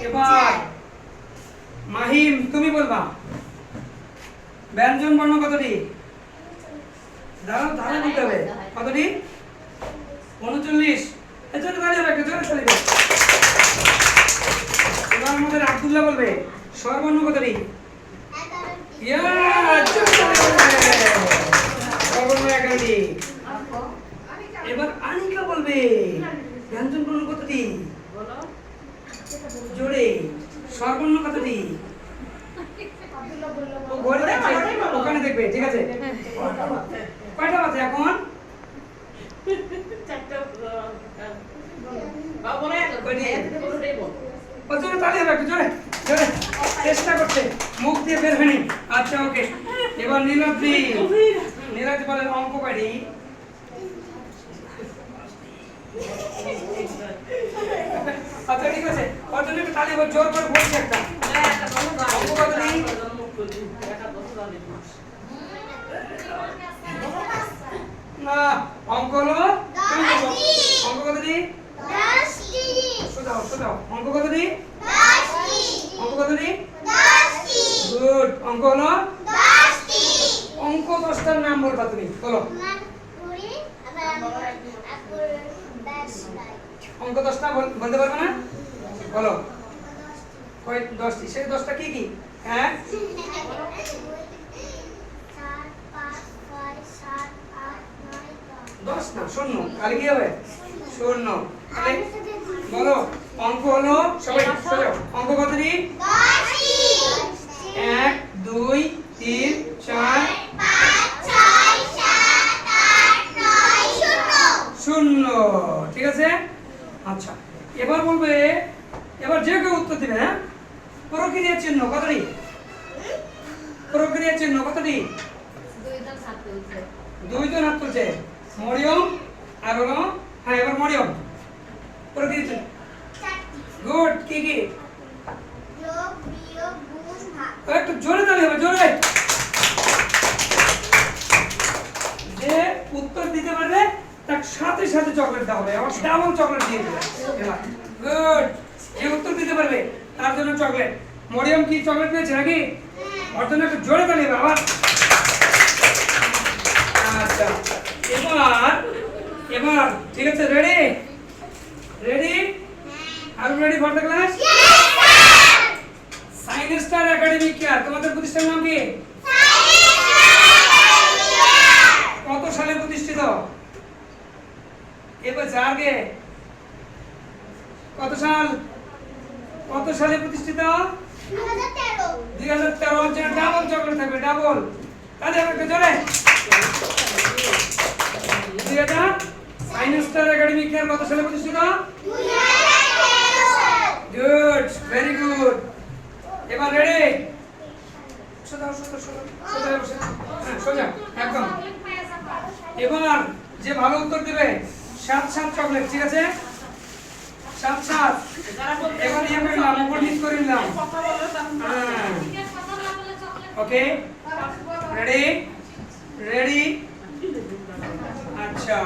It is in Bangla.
এবার মাহিম তুমি বলবা ব্যঞ্জন বর্ণ কতটি? দাঁড়াও দাঁড়াও বলতে হবে কতটি? 39। এজন্য দাঁড়িয়ে রাখবে, জোরে চলবে। এবার আমাদের আব্দুল্লাহ বলবে স্বরবর্ণ কতটি? স্বরবর্ণ 11টি। এবার আনিকা বলবে ব্যঞ্জন বর্ণ কতটি? জোরে। স্বরবর্ণ কতটি? ওখানে দেখবে, ঠিক আছে? কয়টা বাজে এখন? জোরে তালি হবে, জোরে জোরে চেষ্টা করছে, মুখ দিয়ে বের হয়নি। আচ্ছা ওকে। এবার নীলাদ্রি বলেন অঙ্ক কয়টি? আচ্ছা ঠিক আছে, ওর জন্য একটু তালি জোর করে বলছি একটা। অঙ্ক কতটি? না, অঙ্ক হলো অঙ্ক কতটি? শোনাও শোনাও, অঙ্ক কতটি? অঙ্ক কতটি? গুড। অঙ্ক হলো অঙ্ক 10টার নাম বলবা তুমি, বলো। অঙ্ক 10টা বলতে পারবে না? বলো কয় 10টি? সেই 10টা কি কি? হ্যাঁ 10 না, শূন্য। তাহলে কি হবে? শূন্য। তাহলে বলো অঙ্ক হলো, সবাই সোজা, অঙ্ক কতটি? 1 2 3 4 শূন্য। ঠিক আছে। আচ্ছা এবার বলবে, এবার যে কেউ উত্তর দিবে। হ্যাঁ, প্রক্রিয়ার চিহ্ন কতটি? প্রক্রিয়ার চিহ্ন কতটি? 2 জন হাত তুলছে। মরিয়ম আর হলো, হ্যাঁ এবার মরিয়ম। প্রক্রিয়ার চিহ্ন গুড। কি কি? একটু জোরে তালি হবে, জোরে। যে উত্তর দিতে পারবে তার সাথে সাথে চকলেট দেওয়া হবে, আবার ডাবল চকলেট দিয়ে দেবে। এবার গুড। যে উত্তর দিতে পারবে তার জন্য চকলেট। মরিয়ম কি চকলেট পেয়েছে নাকি? ওর জন্য একটু জোরে তালি হবে আবার। আচ্ছা এবার এবার ঠিক আছে, রেডি রেডি আর ready for the class? Science star academy care তোমাদের প্রতিষ্ঠানের নাম কি? কত সালে প্রতিষ্ঠিত? এবার জাগে কত সাল? কত সালে প্রতিষ্ঠিত? 2013। যে ডাবল চকলেট থাকবে, ডাবল। তাহলে আমাকে জোরে 2000। সায়েন্স স্টার একাডেমি কেয়ার কত সালে প্রতিষ্ঠিত? 2013। Good, very good. এবার রেডি? সোজা সোজা সোজা সোজা বসে, হ্যাঁ সোজা একদম। এবার যে ভালো উত্তর দিবে 7 চকলেট, ঠিক আছে? 7। এবার ইয়ে করলাম, উপনীত করে নিলাম। Okay ready ready. আচ্ছা